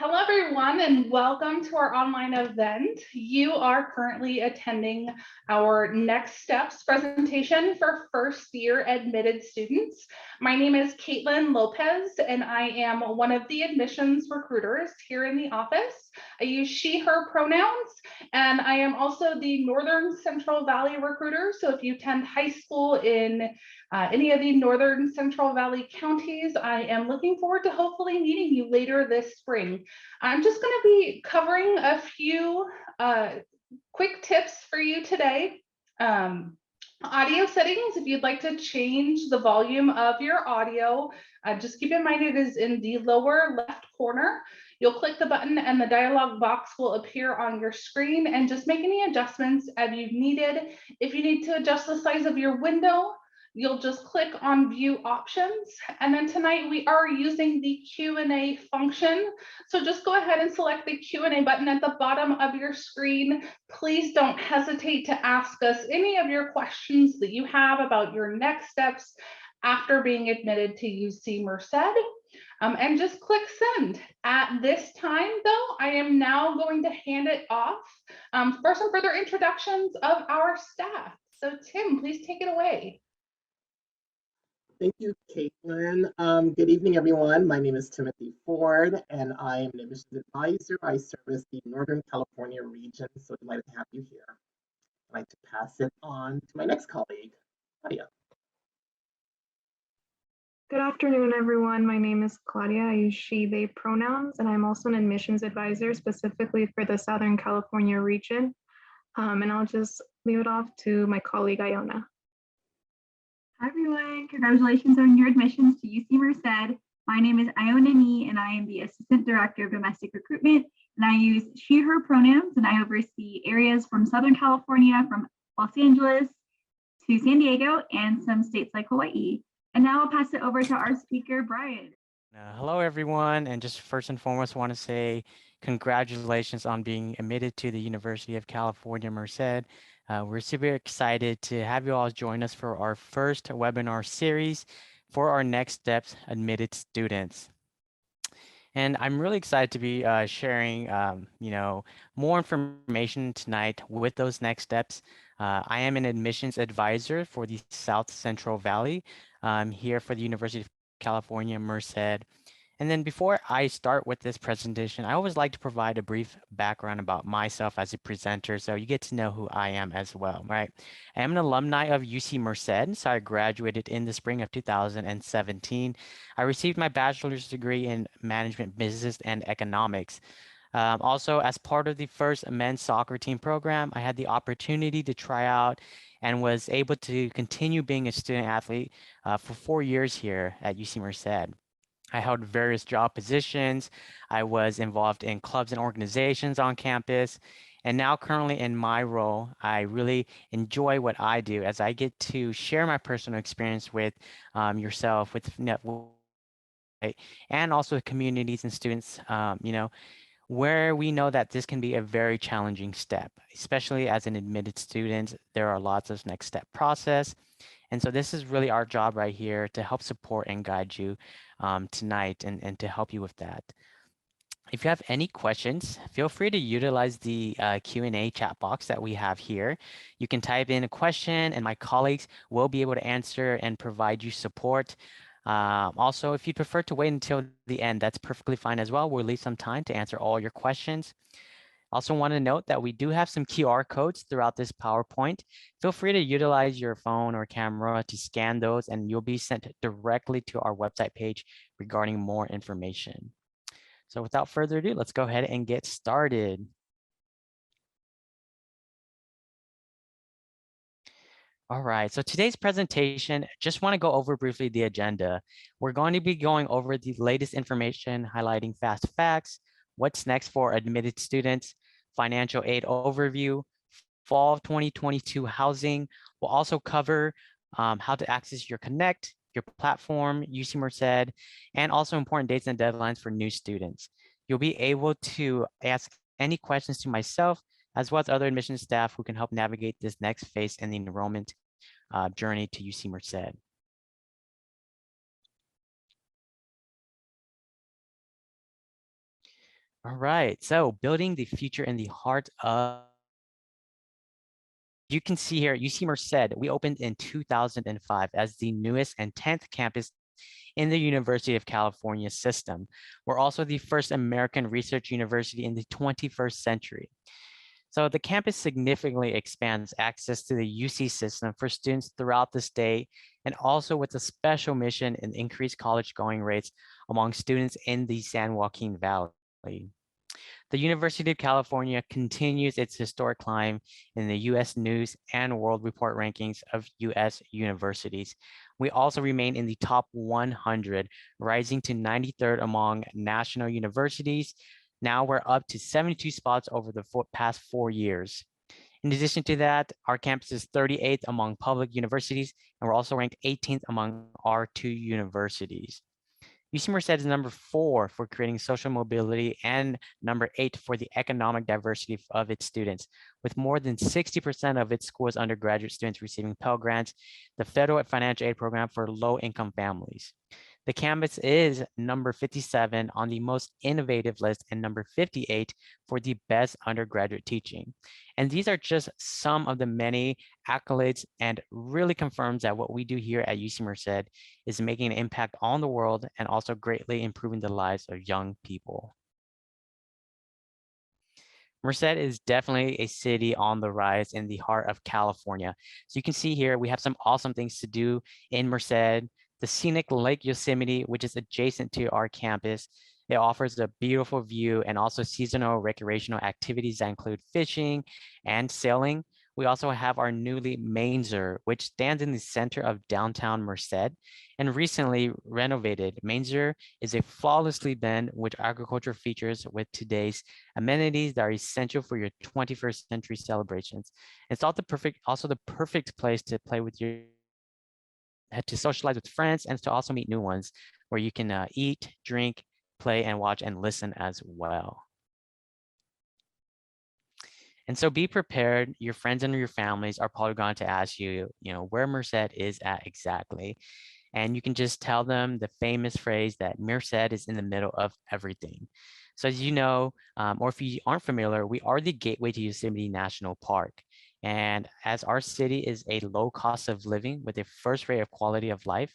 Hello, everyone, and welcome to our online event. You are currently attending our Next Steps presentation for first-year admitted students. My name is Caitlin Lopez, and I am one of the admissions recruiters here in the office. I use she, her pronouns, and I am also the Northern Central Valley recruiter. So if you attend high school in any of the Northern Central Valley counties, I am looking forward to hopefully meeting you later this spring. I'm just going to be covering a few quick tips for you today. Audio settings, if you'd like to change the volume of your audio, just keep in mind it is in the lower left corner. You'll click the button and the dialog box will appear on your screen, and just make any adjustments as you've needed. If you need to adjust the size of your window, you'll just click on view options. And then tonight we are using the Q&A function. So just go ahead and select the Q&A button at the bottom of your screen. Please don't hesitate to ask us any of your questions that you have about your next steps after being admitted to UC Merced. And just click send. At this time, though, I am now going to hand it off for some further introductions of our staff. So Tim, please take it away. Thank you, Caitlin. Good evening, everyone. My name is Timothy Ford, and I am an admissions advisor. I service the Northern California region, so delighted to have you here. I'd like to pass it on to my next colleague, Claudia. Good afternoon, everyone. My name is Claudia. I use she, they pronouns, and I'm also an admissions advisor specifically for the Southern California region. And I'll just leave it off to my colleague, Iona. Hi everyone, congratulations on your admissions to UC Merced. My name is Iona Nee, and I am the Assistant Director of Domestic Recruitment, and I use she, her pronouns, and I oversee areas from Southern California, from Los Angeles to San Diego, and some states like Hawaii. And now I'll pass it over to our speaker, Brian. Hello everyone, and just first and foremost want to say congratulations on being admitted to the University of California, Merced. We're super excited to have you all join us for our first webinar series for our Next Steps admitted students. And I'm really excited to be sharing, more information tonight with those next steps. I am an admissions advisor for the South Central Valley here for the University of California, Merced. And then before I start with this presentation, I always like to provide a brief background about myself as a presenter, so you get to know who I am as well, right? I am an alumni of UC Merced, so I graduated in the spring of 2017. I received my bachelor's degree in management, business, and economics. Also, as part of the first men's soccer team program, I had the opportunity to try out and was able to continue being a student athlete for 4 years here at UC Merced. I held various job positions. I was involved in clubs and organizations on campus. And now currently in my role, I really enjoy what I do as I get to share my personal experience with yourself, with and also communities and students, where we know that this can be a very challenging step, especially as an admitted student. There are lots of next step process. And so this is really our job right here to help support and guide you tonight and to help you with that. If you have any questions, feel free to utilize the Q&A chat box that we have here. You can type in a question and my colleagues will be able to answer and provide you support. Also, if you prefer to wait until the end, that's perfectly fine as well. We'll leave some time to answer all your questions. Also want to note that we do have some QR codes throughout this PowerPoint. Feel free to utilize your phone or camera to scan those and you'll be sent directly to our website page regarding more information. So without further ado, let's go ahead and get started. All right, so today's presentation, just want to go over briefly the agenda. We're going to be going over the latest information, highlighting fast facts, what's next for admitted students, financial aid overview, fall of 2022 housing. We'll also cover how to access your Connect, your platform, UC Merced, and also important dates and deadlines for new students. You'll be able to ask any questions to myself, as well as other admissions staff who can help navigate this next phase in the enrollment journey to UC Merced. All right, so building the future in the heart of, you can see here, UC Merced, we opened in 2005 as the newest and 10th campus in the University of California system. We're also the first American research university in the 21st century. So the campus significantly expands access to the UC system for students throughout the state, and also with a special mission in increased college going rates among students in the San Joaquin Valley. The University of California continues its historic climb in the US News and World Report rankings of US universities. We also remain in the top 100, rising to 93rd among national universities. Now we're up to 72 spots over the past 4 years. In addition to that, our campus is 38th among public universities, and we're also ranked 18th among R2 universities. UC Merced is number 4 for creating social mobility and number 8 for the economic diversity of its students, with more than 60% of its school's undergraduate students receiving Pell Grants, the federal financial aid program for low-income families. The campus is number 57 on the most innovative list and number 58 for the best undergraduate teaching. And these are just some of the many accolades, and really confirms that what we do here at UC Merced is making an impact on the world and also greatly improving the lives of young people. Merced is definitely a city on the rise in the heart of California. So you can see here, we have some awesome things to do in Merced. The scenic Lake Yosemite, which is adjacent to our campus. It offers a beautiful view and also seasonal recreational activities that include fishing and sailing. We also have our newly Merced, which stands in the center of downtown Merced and recently renovated. Merced is a flawlessly blend with agriculture features with today's amenities that are essential for your 21st century celebrations. It's also the perfect place to play with your, to socialize with friends, and to also meet new ones where you can eat, drink, play, and watch and listen as well. And so be prepared. Your friends and your families are probably going to ask you, where Merced is at exactly. And you can just tell them the famous phrase that Merced is in the middle of everything. So as you know, or if you aren't familiar, we are the gateway to Yosemite National Park. And as our city is a low cost of living with a first rate of quality of life,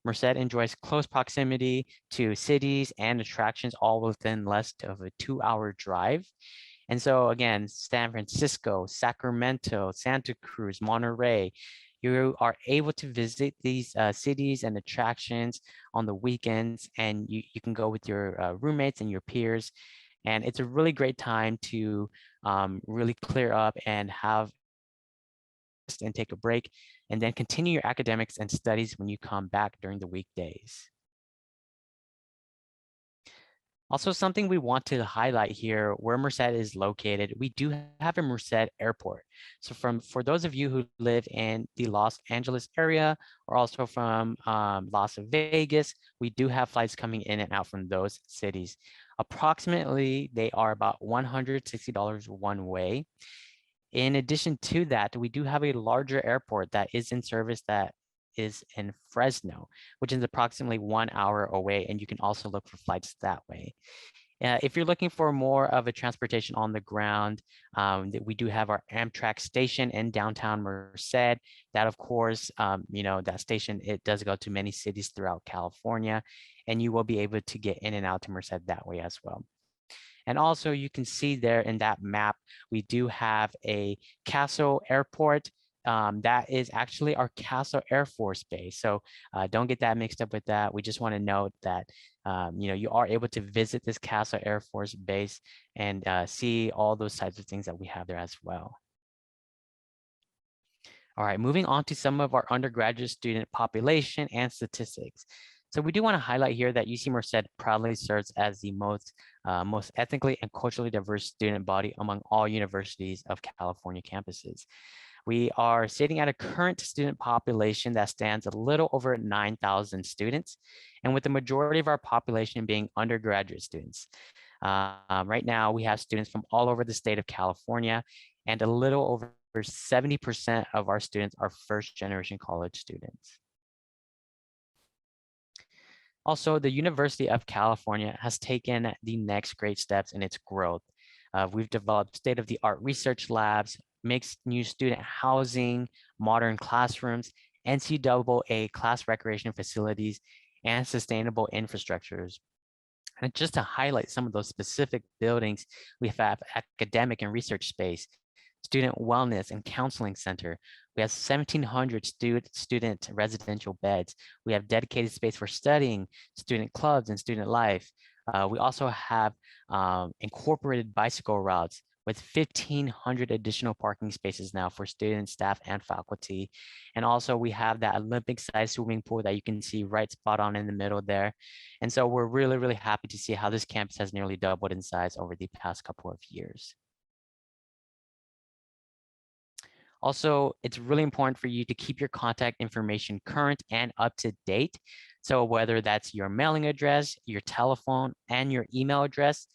Merced enjoys close proximity to cities and attractions all within less of a 2-hour drive. And so again, San Francisco, Sacramento, Santa Cruz, Monterey, you are able to visit these cities and attractions on the weekends, and you can go with your roommates and your peers. And it's a really great time to really clear up and take a break, and then continue your academics and studies when you come back during the weekdays. Also, something we want to highlight here, where Merced is located, we do have a Merced Airport. So for those of you who live in the Los Angeles area, or also from Las Vegas, we do have flights coming in and out from those cities. Approximately, they are about $160 one way. In addition to that, we do have a larger airport that is in service that is in Fresno, which is approximately 1 hour away, and you can also look for flights that way. If you're looking for more of a transportation on the ground, we do have our Amtrak station in downtown Merced. That, of course, that station, it does go to many cities throughout California, and you will be able to get in and out to Merced that way as well. And also you can see there in that map, we do have a Castle Airport. That is actually our Castle Air Force Base. So don't get that mixed up with that. We just want to note that you are able to visit this Castle Air Force Base and see all those types of things that we have there as well. All right, moving on to some of our undergraduate student population and statistics. So we do want to highlight here that UC Merced proudly serves as the most ethnically and culturally diverse student body among all universities of California campuses. We are sitting at a current student population that stands a little over 9,000 students, and with the majority of our population being undergraduate students. Right now, we have students from all over the state of California, and a little over 70% of our students are first-generation college students. Also, the University of California has taken the next great steps in its growth. We've developed state-of-the-art research labs, mixed new student housing, modern classrooms, NCAA class recreation facilities, and sustainable infrastructures. And just to highlight some of those specific buildings, we have academic and research space, student wellness and counseling center. We have 1,700 student residential beds. We have dedicated space for studying, student clubs, and student life. We also have incorporated bicycle routes with 1,500 additional parking spaces now for students, staff, and faculty. And also we have that Olympic-sized swimming pool that you can see right spot on in the middle there. And so we're really, really happy to see how this campus has nearly doubled in size over the past couple of years. Also, it's really important for you to keep your contact information current and up to date. So whether that's your mailing address, your telephone, and your email address,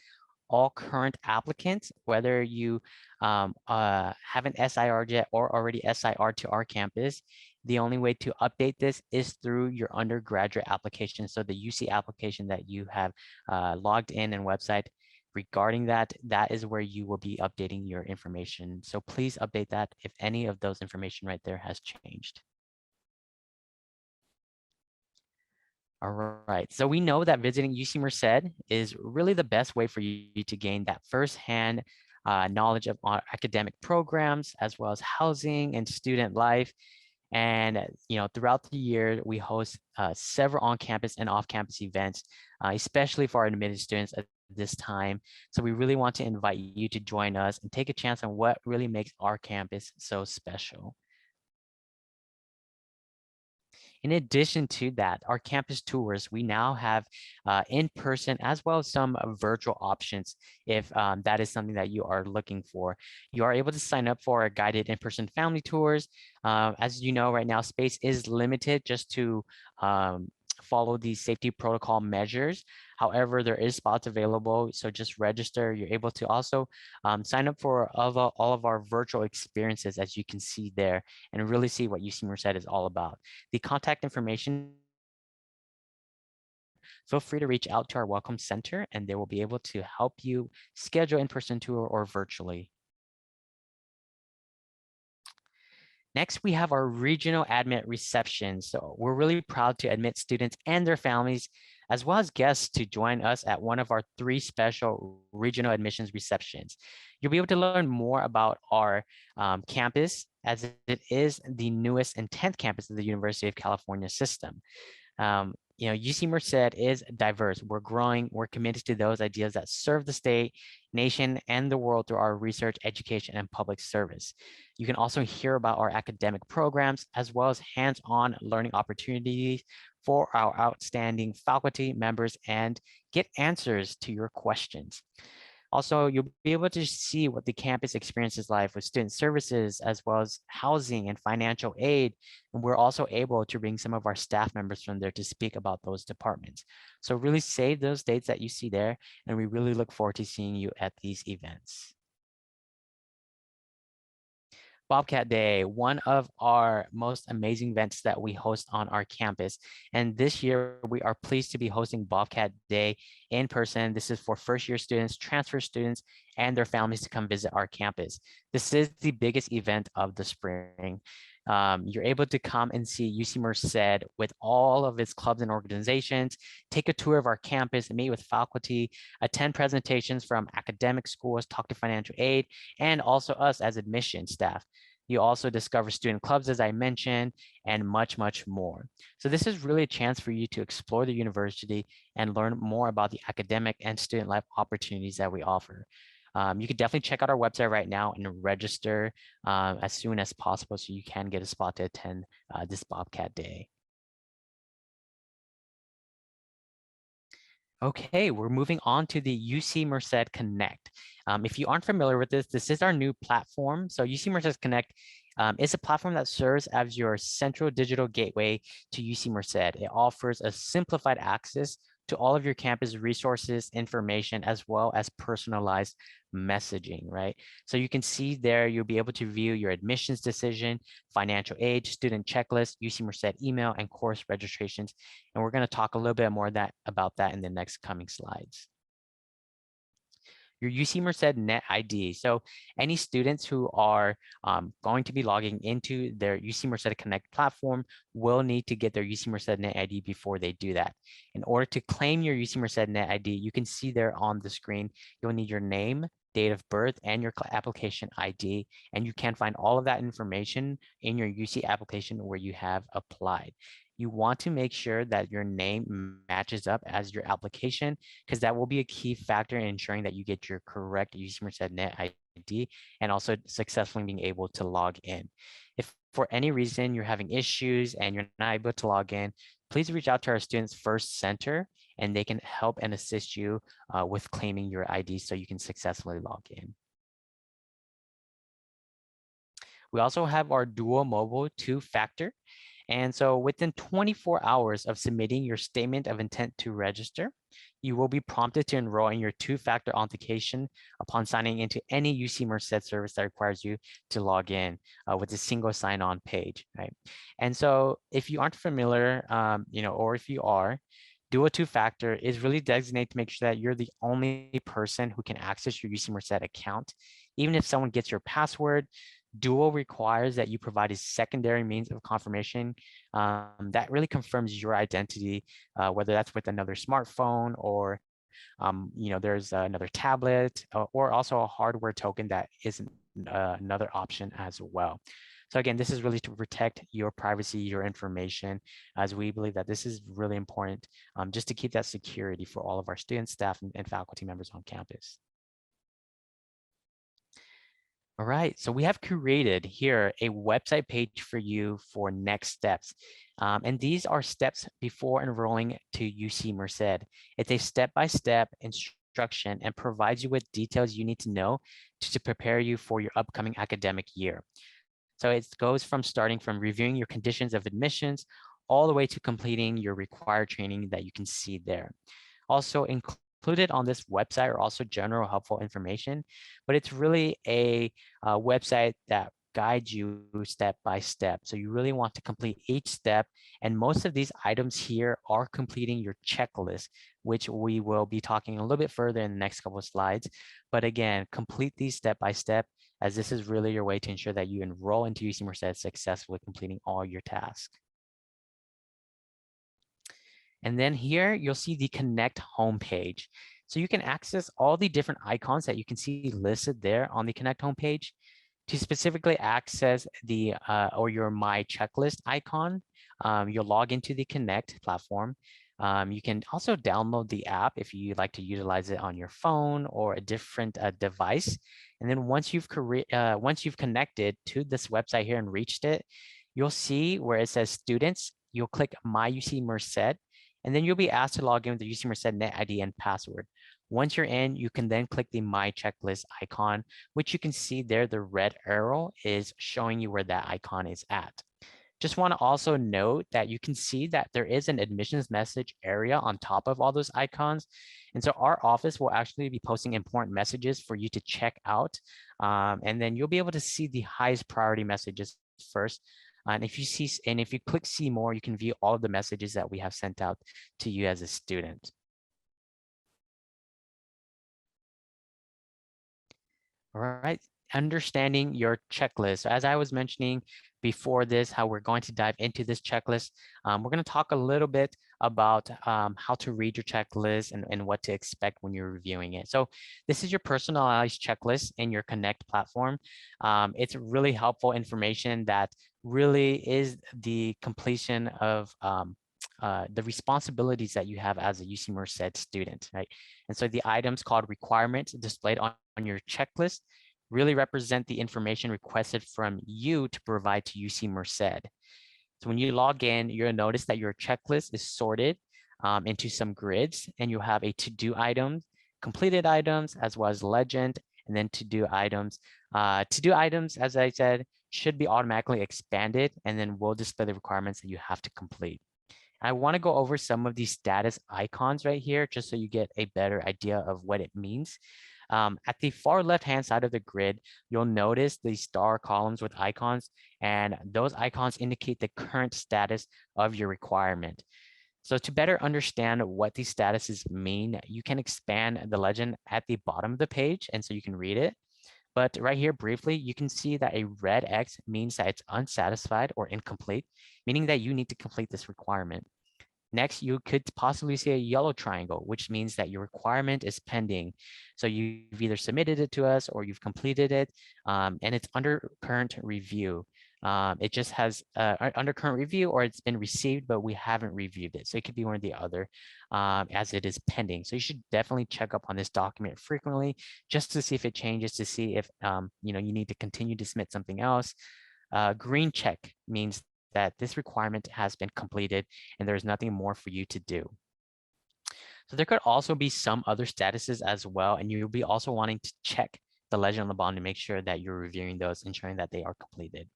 all current applicants, whether you haven't SIR'd yet or already SIR'd to our campus, the only way to update this is through your undergraduate application. So the UC application that you have logged in and website. Regarding that, that is where you will be updating your information. So please update that if any of those information right there has changed. All right, so we know that visiting UC Merced is really the best way for you to gain that firsthand knowledge of our academic programs, as well as housing and student life. And throughout the year, we host several on-campus and off-campus events, especially for our admitted students at this time. So we really want to invite you to join us and take a chance on what really makes our campus so special. In addition to that, our campus tours, we now have in-person as well as some virtual options if that is something that you are looking for. You are able to sign up for guided in-person family tours. As you know, right now, space is limited just to follow these safety protocol measures. However, there is spots available, so just register. You're able to also sign up for all of our virtual experiences, as you can see there, and really see what UC Merced is all about. The contact information, feel free to reach out to our Welcome Center, and they will be able to help you schedule in-person tour or virtually. Next, we have our regional admit reception. So we're really proud to admit students and their families, as well as guests, to join us at one of our 3 special regional admissions receptions. You'll be able to learn more about our campus, as it is the newest and 10th campus of the University of California system. UC Merced is diverse. We're growing. We're committed to those ideas that serve the state, nation, and the world through our research, education, and public service. You can also hear about our academic programs, as well as hands-on learning opportunities for our outstanding faculty members, and get answers to your questions. Also, you'll be able to see what the campus experience is like with student services, as well as housing and financial aid. And we're also able to bring some of our staff members from there to speak about those departments. So really save those dates that you see there, and we really look forward to seeing you at these events. Bobcat Day, one of our most amazing events that we host on our campus. And this year, we are pleased to be hosting Bobcat Day in person. This is for first-year students, transfer students, and their families to come visit our campus. This is the biggest event of the spring. You're able to come and see UC Merced with all of its clubs and organizations, take a tour of our campus, meet with faculty, attend presentations from academic schools, talk to financial aid, and also us as admission staff. You also discover student clubs, as I mentioned, and much, much more. So this is really a chance for you to explore the university and learn more about the academic and student life opportunities that we offer. You can definitely check out our website right now and register as soon as possible so you can get a spot to attend this Bobcat Day. Okay, we're moving on to the UC Merced Connect. If you aren't familiar with this, this is our new platform. So UC Merced Connect is a platform that serves as your central digital gateway to UC Merced. It offers a simplified access to all of your campus resources, information, as well as personalized messaging, right? So you can see there, you'll be able to view your admissions decision, financial aid, student checklist, UC Merced email, and course registrations. And we're going to talk a little bit more about that in the next coming slides. Your UC Merced Net ID. So any students who are going to be logging into their UC Merced Connect platform will need to get their UC Merced Net ID before they do that. In order to claim your UC Merced Net ID, you can see there on the screen, you'll need your name, date of birth, and your application ID. And you can find all of that information in your UC application where you have applied. You want to make sure that your name matches up as your application, because that will be a key factor in ensuring that you get your correct UC Merced Net ID and also successfully being able to log in. If for any reason you're having issues and you're not able to log in, please reach out to our Students First Center and they can help and assist you with claiming your ID so you can successfully log in. We also have our dual mobile two-factor. And so within 24 hours of submitting your statement of intent to register, you will be prompted to enroll in your two-factor authentication upon signing into any UC Merced service that requires you to log in with a single sign-on page, right? And so if you aren't familiar, or if you are, Dual two-factor is really designated to make sure that you're the only person who can access your UC Merced account. Even if someone gets your password, Dual requires that you provide a secondary means of confirmation that really confirms your identity, whether that's with another smartphone or there's another tablet or also a hardware token that is another option as well. So again, this is really to protect your privacy, your information, as we believe that this is really important just to keep that security for all of our students, staff, and faculty members on campus. All right, so we have created here a website page for you for next steps. And these are steps before enrolling to UC Merced. It's a step-by-step instruction and provides you with details you need to know to prepare you for your upcoming academic year. So it goes from starting from reviewing your conditions of admissions all the way to completing your required training that you can see there. Also included on this website are also general helpful information, but it's really a website that guides you step by step. So you really want to complete each step. And most of these items here are completing your checklist, which we will be talking a little bit further in the next couple of slides. But again, complete these step by step, as this is really your way to ensure that you enroll into UC Merced successfully completing all your tasks. And then here you'll see the Connect homepage. So you can access all the different icons that you can see listed there on the Connect homepage. To specifically access the or your My Checklist icon, you'll log into the Connect platform. You can also download the app if you like to utilize it on your phone or a different device. And then once you've connected to this website here and reached it, you'll see where it says Students. You'll click My UC Merced, and then you'll be asked to log in with the UC Merced Net ID and password. Once you're in, you can then click the My Checklist icon, which you can see there, the red arrow is showing you where that icon is at. Just want to also note that you can see that there is an admissions message area on top of all those icons. And so our office will actually be posting important messages for you to check out. And then you'll be able to see the highest priority messages first. And if you click see more, you can view all of the messages that we have sent out to you as a student. All right, understanding your checklist. So as I was mentioning before this, how we're going to dive into this checklist, we're going to talk a little bit about how to read your checklist and what to expect when you're reviewing it. So this is your personalized checklist in your Connect platform. It's really helpful information that really is the completion of the responsibilities that you have as a UC Merced student, right? And so the items called requirements displayed on your checklist really represent the information requested from you to provide to UC Merced. So when you log in, you'll notice that your checklist is sorted into some grids, and you have a to-do items, completed items, as well as legend, and then to-do items. To-do items, as I said, should be automatically expanded, and then we'll display the requirements that you have to complete. I want to go over some of these status icons right here, just so you get a better idea of what it means. At the far left-hand side of the grid, you'll notice the star columns with icons, and those icons indicate the current status of your requirement. So to better understand what these statuses mean, you can expand the legend at the bottom of the page, and so you can read it. But right here, briefly, you can see that a red X means that it's unsatisfied or incomplete, meaning that you need to complete this requirement. Next, you could possibly see a yellow triangle, which means that your requirement is pending. So you've either submitted it to us or you've completed it, and it's under current review. It just has under current review, or it's been received, but we haven't reviewed it. So it could be one or the other, as it is pending. So you should definitely check up on this document frequently, just to see if it changes, to see if you need to continue to submit something else. Green check means that this requirement has been completed and there's nothing more for you to do. So there could also be some other statuses as well, and you'll be also wanting to check the legend on the bottom to make sure that you're reviewing those, ensuring that they are completed.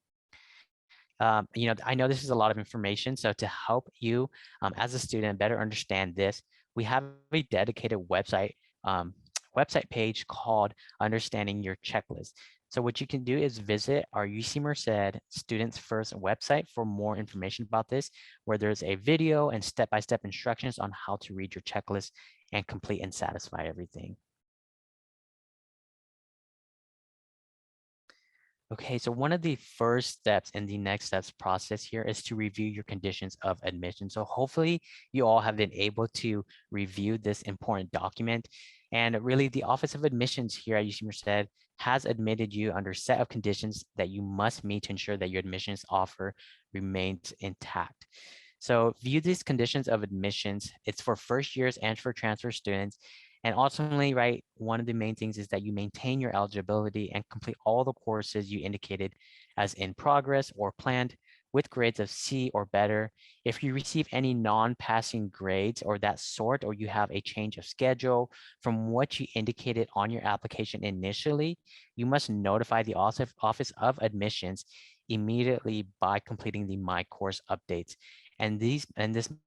I know this is a lot of information, so to help you as a student better understand this, we have a dedicated website page called Understanding Your Checklist. So what you can do is visit our UC Merced Students First website for more information about this, where there's a video and step-by-step instructions on how to read your checklist and complete and satisfy everything. Okay, so one of the first steps in the next steps process here is to review your conditions of admission. So hopefully you all have been able to review this important document. And really the Office of Admissions here at UC Merced has admitted you under a set of conditions that you must meet to ensure that your admissions offer remains intact. So view these conditions of admissions. It's for first years and for transfer students. And ultimately, right, one of the main things is that you maintain your eligibility and complete all the courses you indicated as in progress or planned with grades of C or better. If you receive any non-passing grades or that sort, or you have a change of schedule from what you indicated on your application initially, you must notify the Office of Admissions immediately by completing the My Course updates. And this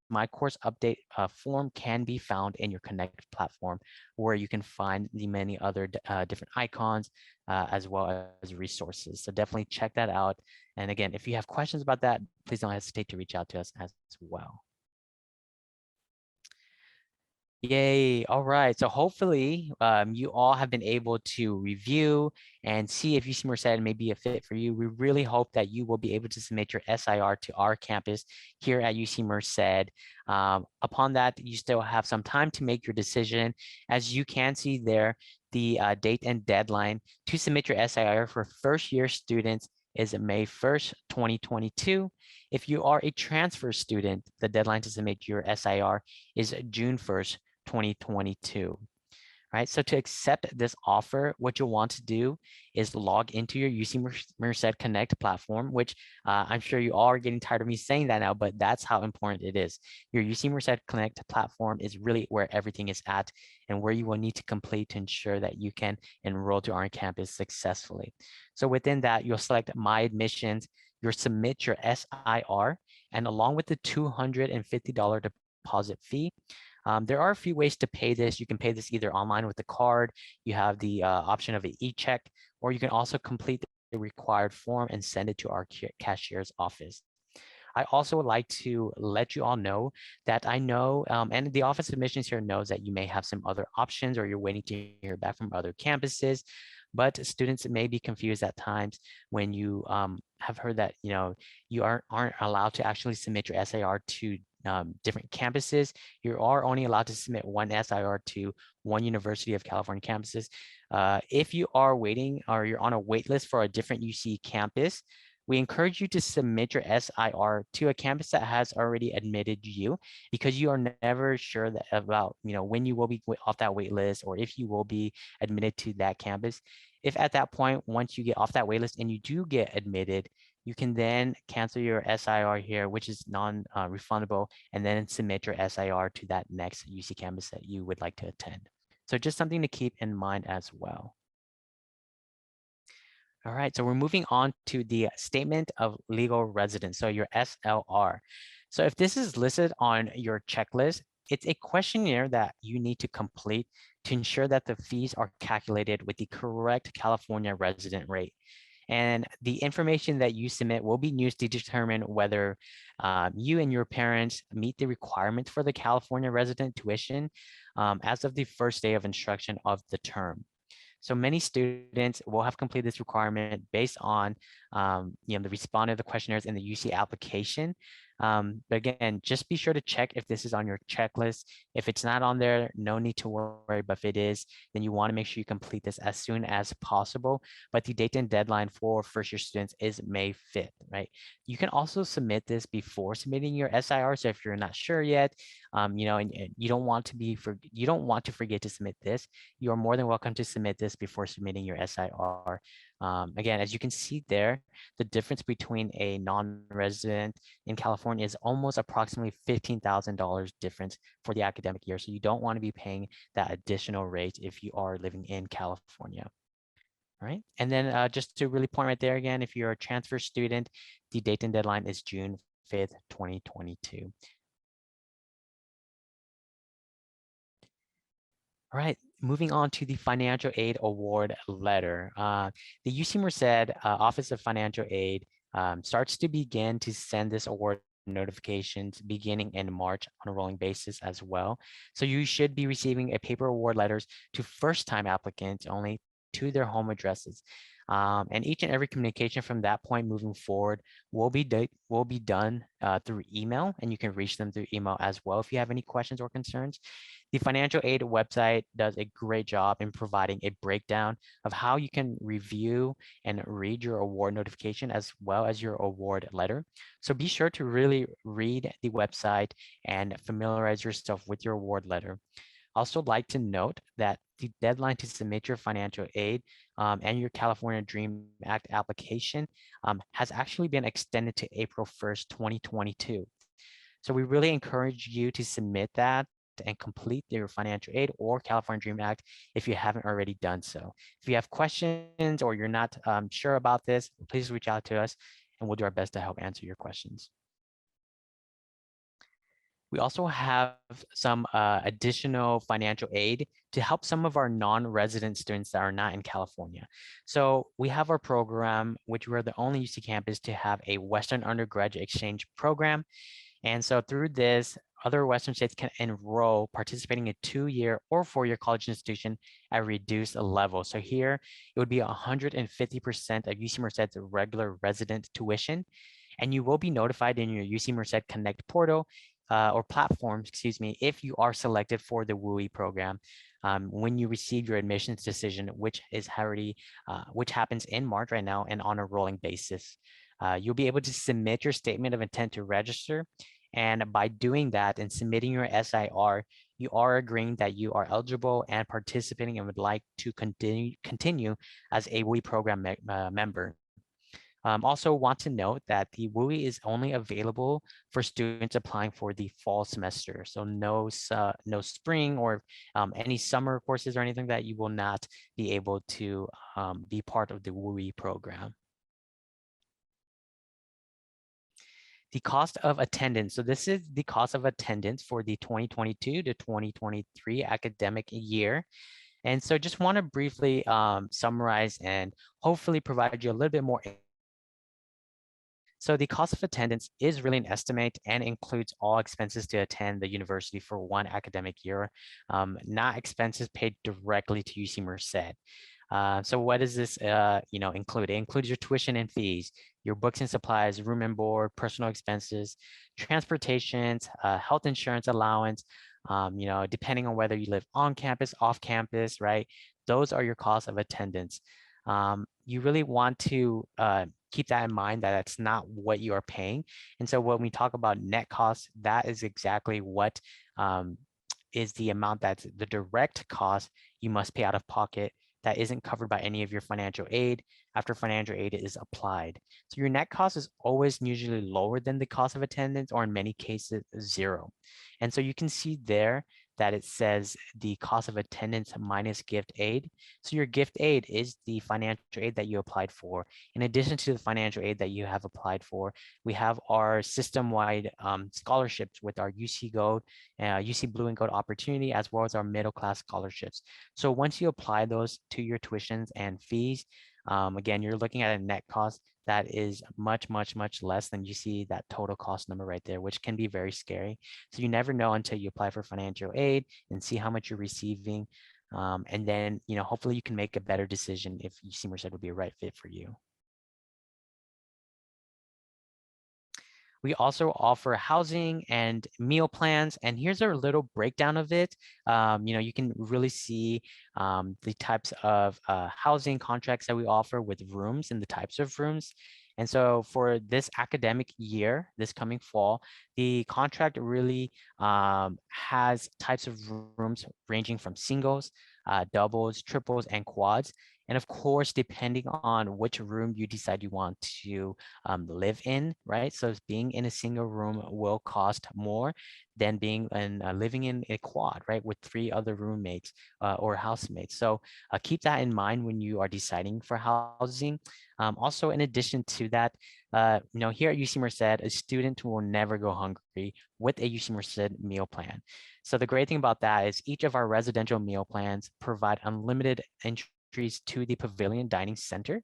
My Course update form can be found in your Connect platform, where you can find the many other different icons as well as resources. So definitely check that out. And again, if you have questions about that, please don't hesitate to reach out to us as well. Yay. All right. So hopefully you all have been able to review and see if UC Merced may be a fit for you. We really hope that you will be able to submit your SIR to our campus here at UC Merced. Upon that, you still have some time to make your decision. As you can see there, the date and deadline to submit your SIR for first year students is May 1st, 2022. If you are a transfer student, the deadline to submit your SIR is June 1st, 2022. Right, so to accept this offer, what you'll want to do is log into your UC Merced Connect platform, which I'm sure you all are getting tired of me saying that now, but that's how important it is. Your UC Merced Connect platform is really where everything is at and where you will need to complete to ensure that you can enroll to our campus successfully. So within that, you'll select My Admissions, you'll submit your SIR, and along with the $250 deposit fee, there are a few ways to pay this. You can pay this either online with the card. You have the option of an e-check, or you can also complete the required form and send it to our cashier's office. I also would like to let you all know that I know, and the Office of Admissions here knows that you may have some other options or you're waiting to hear back from other campuses, but students may be confused at times when you have heard that you aren't allowed to actually submit your SIR to different campuses. You are only allowed to submit one SIR to one University of California campuses. If you are waiting or you're on a wait list for a different UC campus, we encourage you to submit your SIR to a campus that has already admitted you, because you are never sure that about when you will be off that wait list or if you will be admitted to that campus. If at that point, once you get off that wait list and you do get admitted, you can then cancel your SIR here, which is non-refundable, and then submit your SIR to that next UC campus that you would like to attend. So just something to keep in mind as well. All right, so we're moving on to the Statement of Legal Residence, so your SLR. So if this is listed on your checklist, it's a questionnaire that you need to complete to ensure that the fees are calculated with the correct California resident rate. And the information that you submit will be used to determine whether you and your parents meet the requirements for the California resident tuition as of the first day of instruction of the term. So many students will have completed this requirement based on the responding to the questionnaires in the UC application. But again, just be sure to check if this is on your checklist. If it's not on there, no need to worry. But if it is, then you want to make sure you complete this as soon as possible. But the date and deadline for first year students is May 5th, right? You can also submit this before submitting your SIR. So if you're not sure yet, and you don't want to forget to submit this, you are more than welcome to submit this before submitting your SIR. Again, as you can see there, the difference between a non-resident in California is almost approximately $15,000 difference for the academic year. So you don't want to be paying that additional rate if you are living in California. All right. And then just to really point right there again, if you're a transfer student, the date and deadline is June 5th, 2022. All right, moving on to the financial aid award letter. The UC Merced Office of Financial Aid starts to begin to send this award notifications beginning in March on a rolling basis as well. So you should be receiving a paper award letters to first-time applicants only to their home addresses. And each and every communication from that point moving forward will be done through email, and you can reach them through email as well if you have any questions or concerns. The financial aid website does a great job in providing a breakdown of how you can review and read your award notification as well as your award letter. So be sure to really read the website and familiarize yourself with your award letter. Also like to note that the deadline to submit your financial aid and your California DREAM Act application has actually been extended to April 1st, 2022. So we really encourage you to submit that and complete your financial aid or California DREAM Act if you haven't already done so. If you have questions or you're not sure about this, please reach out to us and we'll do our best to help answer your questions. We also have some additional financial aid to help some of our non-resident students that are not in California. So we have our program, which we're the only UC campus to have a Western undergraduate exchange program. And so through this, other Western states can enroll participating in 2-year or 4-year college institution at reduced level. So here it would be 150% of UC Merced's regular resident tuition. And you will be notified in your UC Merced Connect portal or platform, excuse me, if you are selected for the WUI program when you receive your admissions decision, which happens in March right now and on a rolling basis. You'll be able to submit your statement of intent to register. And by doing that and submitting your SIR, you are agreeing that you are eligible and participating and would like to continue as a WUI program member. Also want to note that the WUI is only available for students applying for the fall semester. So no spring or any summer courses or anything that you will not be able to be part of the WUI program. The cost of attendance. So this is the cost of attendance for the 2022 to 2023 academic year. And so just want to briefly summarize and hopefully provide you a little bit more. So the cost of attendance is really an estimate and includes all expenses to attend the university for one academic year, not expenses paid directly to UC Merced. So what does this include? It includes your tuition and fees, your books and supplies, room and board, personal expenses, transportations, health insurance allowance, depending on whether you live on campus, off campus, right? Those are your costs of attendance. You really want to keep that in mind that that's not what you are paying. And so when we talk about net costs, that is exactly what is the amount that's the direct cost you must pay out of pocket that isn't covered by any of your financial aid after financial aid is applied. So your net cost is always usually lower than the cost of attendance, or in many cases, zero. And so you can see there that it says the cost of attendance minus gift aid. So your gift aid is the financial aid that you applied for. In addition to the financial aid that you have applied for, we have our system-wide scholarships with our UC Gold, UC Blue and Gold opportunity, as well as our middle class scholarships. So once you apply those to your tuitions and fees, again, you're looking at a net cost that is much, much, much less than you see that total cost number right there, which can be very scary. So you never know until you apply for financial aid and see how much you're receiving. And then, hopefully you can make a better decision if UC Merced would be a right fit for you. We also offer housing and meal plans, and here's a little breakdown of it. You can really see the types of housing contracts that we offer with rooms and the types of rooms. And so for this academic year, this coming fall, the contract really has types of rooms ranging from singles, doubles, triples, and quads. And of course, depending on which room you decide you want to live in, right? So being in a single room will cost more than being in living in a quad, right, with 3 other roommates or housemates. So keep that in mind when you are deciding for housing. Also, in addition to that, here at UC Merced, a student will never go hungry with a UC Merced meal plan. So the great thing about that is each of our residential meal plans provide unlimited entry to the Pavilion Dining Center,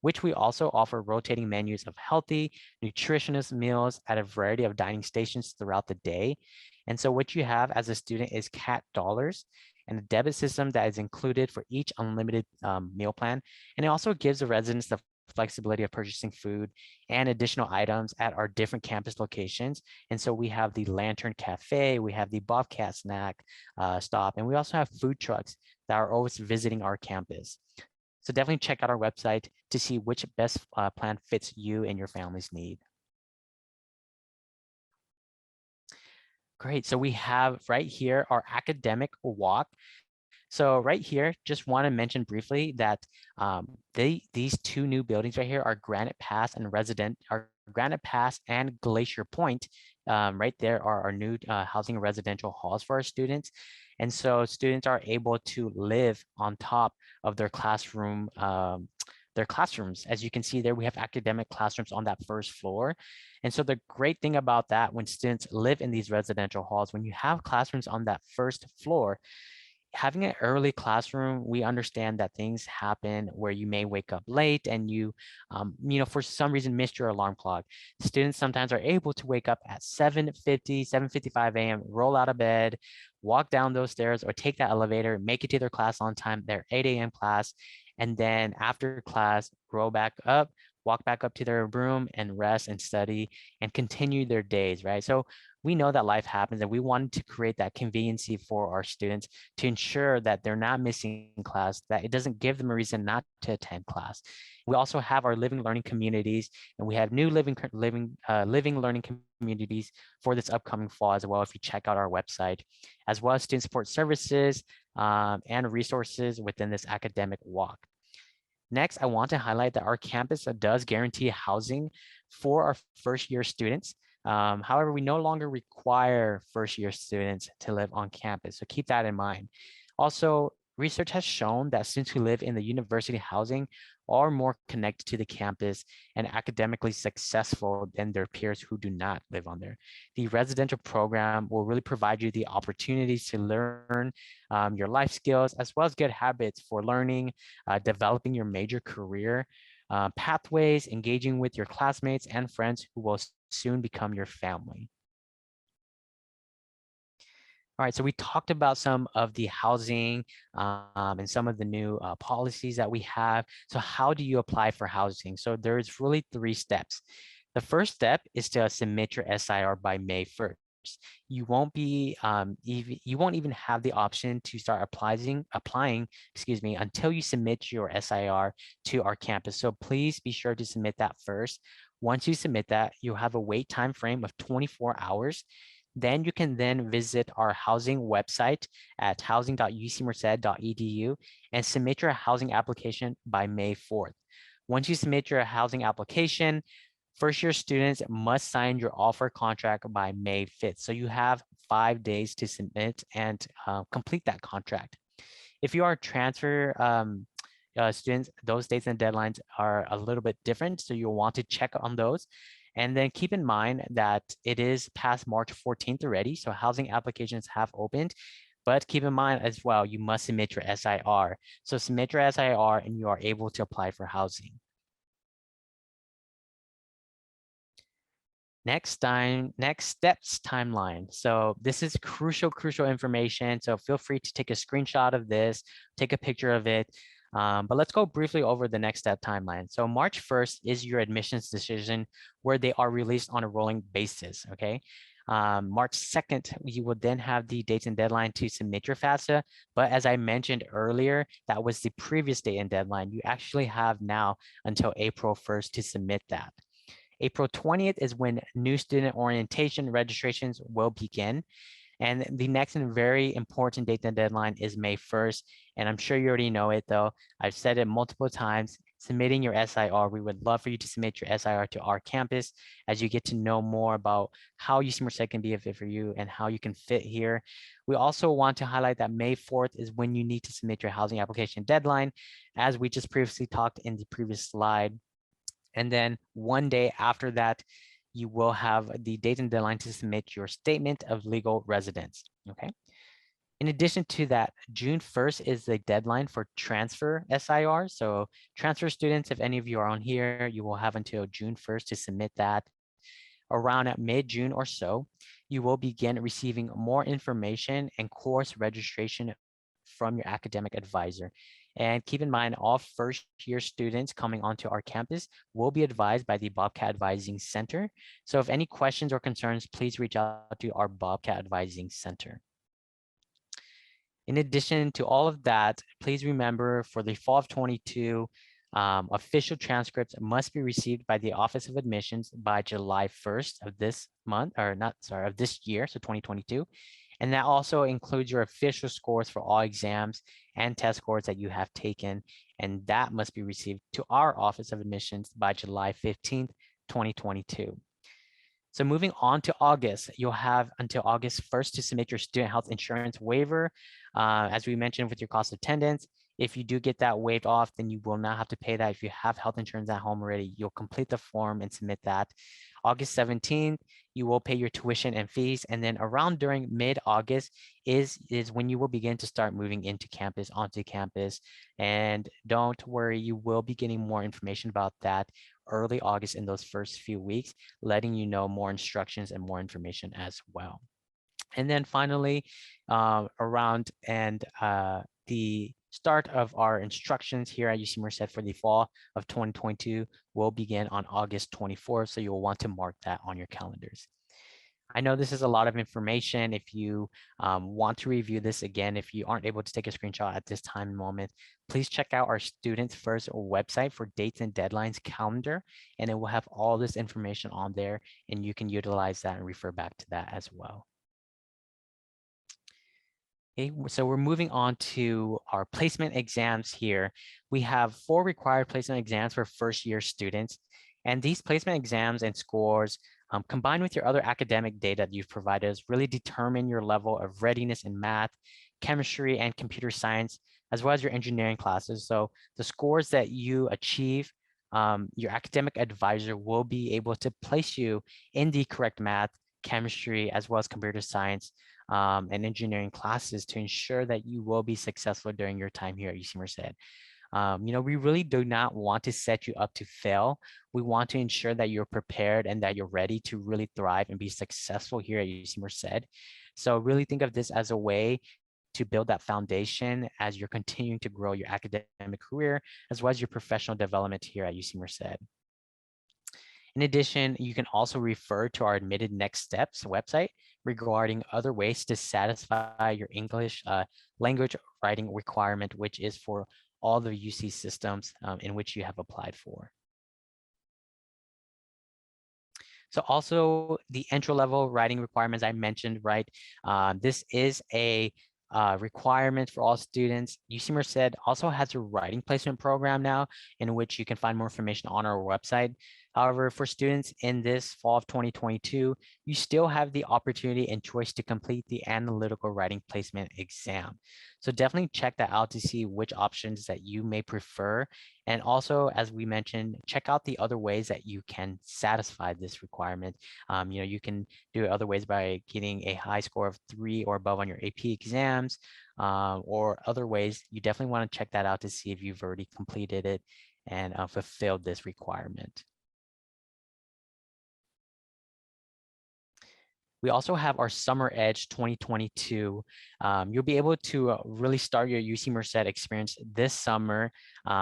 which we also offer rotating menus of healthy, nutritious meals at a variety of dining stations throughout the day. And so what you have as a student is CAT dollars and a debit system that is included for each unlimited meal plan. And it also gives the residents the flexibility of purchasing food and additional items at our different campus locations. And so we have the Lantern Cafe, we have the Bobcat snack stop, and we also have food trucks that are always visiting our campus. So definitely check out our website to see which best plan fits you and your family's need. Great, so we have right here our academic walk. So right here, just want to mention briefly that these 2 new buildings right here are Granite Pass and Glacier Point. Right there are our new housing and residential halls for our students. And so students are able to live on top of their classrooms. As you can see there, we have academic classrooms on that first floor. And so the great thing about that, when students live in these residential halls, when you have classrooms on that first floor, having an early classroom, we understand that things happen where you may wake up late and you for some reason missed your alarm clock. Students sometimes are able to wake up at 7:50, 7:55 a.m., roll out of bed, walk down those stairs or take that elevator, make it to their class on time, their 8 a.m. class, and then after class, roll back up, walk back up to their room and rest and study and continue their days, right? So we know that life happens and we wanted to create that conveniency for our students to ensure that they're not missing class, that it doesn't give them a reason not to attend class. We also have our living learning communities, and we have new living learning communities for this upcoming fall as well, if you check out our website, as well as student support services and resources within this academic walk. Next, I want to highlight that our campus does guarantee housing for our first-year students. However, we no longer require first-year students to live on campus, so keep that in mind. Also, research has shown that students who live in the university housing are more connected to the campus and academically successful than their peers who do not live on there. The residential program will really provide you the opportunities to learn your life skills, as well as good habits for learning, developing your major career pathways, engaging with your classmates and friends who will soon become your family. All right, so we talked about some of the housing and some of the new policies that we have. So how do you apply for housing? So there's really 3 steps. The first step is to submit your SIR by May 1st. You won't be you won't even have the option to start applying, until you submit your SIR to our campus. So please be sure to submit that first. Once you submit that, you'll have a wait time frame of 24 hours. Then you can then visit our housing website at housing.ucmerced.edu and submit your housing application by May 4th. Once you submit your housing application, first-year students must sign your offer contract by May 5th. So you have 5 days to submit and complete that contract. If you are transfer students, those dates and deadlines are a little bit different, so you'll want to check on those. And then keep in mind that it is past March 14th already, so housing applications have opened. But keep in mind as well, you must submit your SIR. So submit your SIR and you are able to apply for housing. Next steps timeline. So this is crucial information. So feel free to take a screenshot of this, take a picture of it. But let's go briefly over the next step timeline. So March 1st is your admissions decision where they are released on a rolling basis, okay? March 2nd, you will then have the dates and deadline to submit your FAFSA. But as I mentioned earlier, that was the previous date and deadline. You actually have now until April 1st to submit that. April 20th is when new student orientation registrations will begin. And the next and very important date and deadline is May 1st. And I'm sure you already know it though. I've said it multiple times, submitting your SIR. We would love for you to submit your SIR to our campus as you get to know more about how UC Merced can be a fit for you and how you can fit here. We also want to highlight that May 4th is when you need to submit your housing application deadline, as we just previously talked in the previous slide. And then one day after that, you will have the date and deadline to submit your statement of legal residence, okay? In addition to that, June 1st is the deadline for transfer SIR. So transfer students, if any of you are on here, you will have until June 1st to submit that. Around at mid-June or so, you will begin receiving more information and course registration from your academic advisor. And keep in mind, all first-year students coming onto our campus will be advised by the Bobcat Advising Center. So if any questions or concerns, please reach out to our Bobcat Advising Center. In addition to all of that, please remember for the fall of 22, official transcripts must be received by the Office of Admissions by July 1st of this month, or not, sorry, of this year, so 2022. And that also includes your official scores for all exams and test scores that you have taken. And that must be received to our Office of Admissions by July 15th, 2022. So moving on to August, you'll have until August 1st to submit your student health insurance waiver. As we mentioned with your cost of attendance, if you do get that waived off, then you will not have to pay that. If you have health insurance at home already, you'll complete the form and submit that. August 17th, you will pay your tuition and fees. And then around during mid-August is when you will begin to start moving into campus, onto campus. And don't worry, you will be getting more information about that early August in those first few weeks, letting you know more instructions and more information as well. And then finally, around the start of our instructions here at UC Merced for the fall of 2022 will begin on August 24th. So you'll want to mark that on your calendars. I know this is a lot of information. If you want to review this again, if you aren't able to take a screenshot at this time and moment, please check out our Students First website for dates and deadlines calendar, and it will have all this information on there, and you can utilize that and refer back to that as well. Okay, so we're moving on to our placement exams here. We have 4 required placement exams for first-year students, and these placement exams and scores combined with your other academic data that you've provided us really determine your level of readiness in math, chemistry, and computer science, as well as your engineering classes. So the scores that you achieve, your academic advisor will be able to place you in the correct math, chemistry, as well as computer science and engineering classes to ensure that you will be successful during your time here at UC Merced. We really do not want to set you up to fail. We want to ensure that you're prepared and that you're ready to really thrive and be successful here at UC Merced. So really think of this as a way to build that foundation as you're continuing to grow your academic career, as well as your professional development here at UC Merced. In addition, you can also refer to our Admitted Next Steps website regarding other ways to satisfy your English language writing requirement, which is for all the UC systems in which you have applied for. So also the entry-level writing requirements I mentioned, right? This is a requirement for all students. UC Merced also has a writing placement program now in which you can find more information on our website. However, for students in this fall of 2022, you still have the opportunity and choice to complete the analytical writing placement exam. So definitely check that out to see which options that you may prefer. And also, as we mentioned, check out the other ways that you can satisfy this requirement. You can do it other ways by getting a high score of 3 or above on your AP exams, or other ways. You definitely want to check that out to see if you've already completed it and fulfilled this requirement. We also have our Summer Edge 2022. You'll be able to really start your UC Merced experience this summer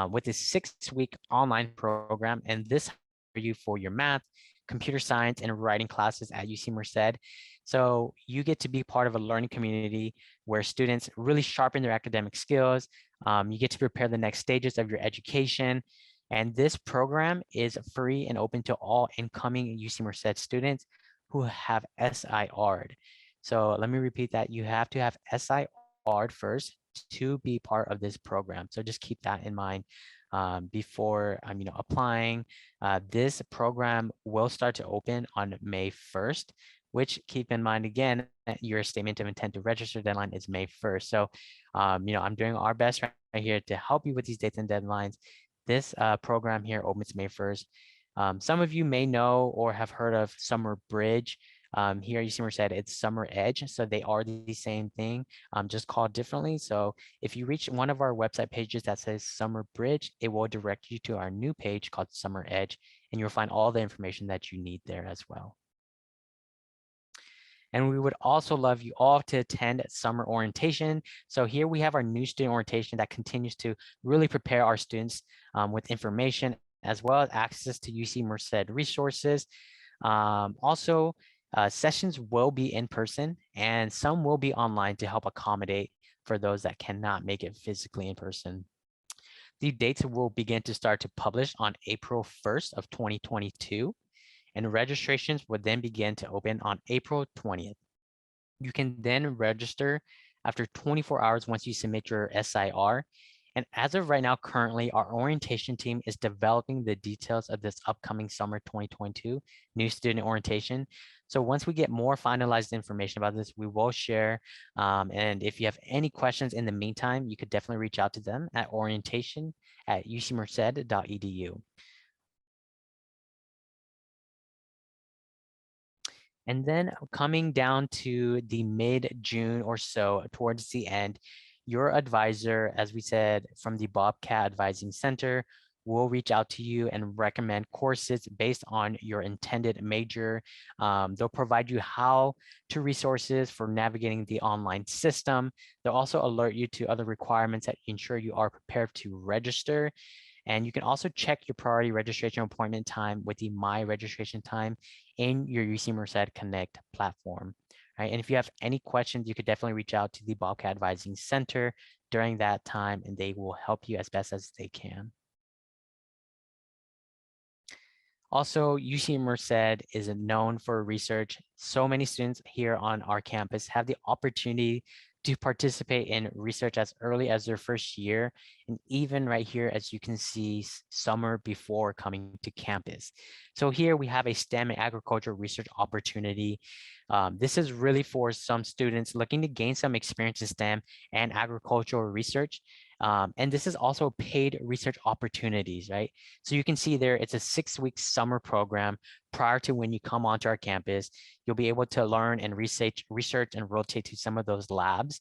with a 6-week online program. And this for you for your math, computer science, and writing classes at UC Merced. So you get to be part of a learning community where students really sharpen their academic skills. You get to prepare the next stages of your education. And this program is free and open to all incoming UC Merced students who have SIR'd. So let me repeat that. You have to have SIR'd first to be part of this program. So just keep that in mind before applying. This program will start to open on May 1st, which keep in mind again, your statement of intent to register deadline is May 1st. So I'm doing our best right here to help you with these dates and deadlines. This program here opens May 1st. Some of you may know or have heard of Summer Bridge. Here you see where said it's Summer Edge. So they are the same thing, just called differently. So if you reach one of our website pages that says Summer Bridge, it will direct you to our new page called Summer Edge, and you'll find all the information that you need there as well. And we would also love you all to attend summer orientation. So here we have our new student orientation that continues to really prepare our students with information as well as access to UC Merced resources. Also, sessions will be in person and some will be online to help accommodate for those that cannot make it physically in person. The dates will begin to start to publish on April 1st of 2022, and registrations would then begin to open on April 20th. You can then register after 24 hours once you submit your SIR. And as of right now, currently, our orientation team is developing the details of this upcoming summer 2022 new student orientation. So once we get more finalized information about this, we will share. And if you have any questions in the meantime, you could definitely reach out to them at orientation@ucmerced.edu. And then coming down to the mid-June or so, towards the end, your advisor, as we said, from the Bobcat Advising Center, will reach out to you and recommend courses based on your intended major. They'll provide you how-to resources for navigating the online system. They'll also alert you to other requirements that ensure you are prepared to register. And you can also check your priority registration appointment time with the My Registration Time in your UC Merced Connect platform. Right? And if you have any questions, you could definitely reach out to the Bobcat Advising Center during that time, and they will help you as best as they can. Also, UC Merced is known for research. So many students here on our campus have the opportunity to participate in research as early as their first year, and even right here, as you can see, summer before coming to campus. So here we have a STEM and agriculture research opportunity. This is really for some students looking to gain some experience in STEM and agricultural research. And this is also paid research opportunities, right? So you can see there, it's a 6-week summer program prior to when you come onto our campus. You'll be able to learn and research and rotate to some of those labs.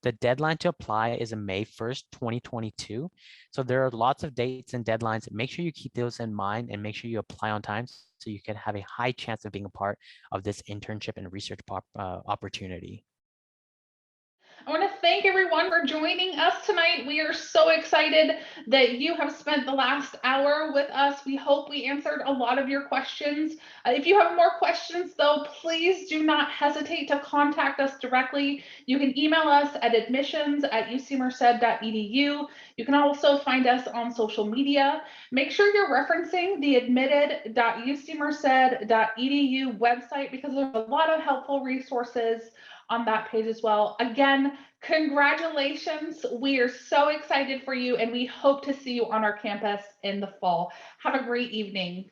The deadline to apply is May 1st, 2022. So there are lots of dates and deadlines. Make sure you keep those in mind and make sure you apply on time so you can have a high chance of being a part of this internship and research opportunity. I want to thank everyone for joining us tonight. We are so excited that you have spent the last hour with us. We hope we answered a lot of your questions. If you have more questions, though, please do not hesitate to contact us directly. You can email us at admissions@ucmerced.edu. You can also find us on social media. Make sure you're referencing the admitted.ucmerced.edu website because there's a lot of helpful resources on that page as well. Again, congratulations. We are so excited for you and we hope to see you on our campus in the fall. Have a great evening.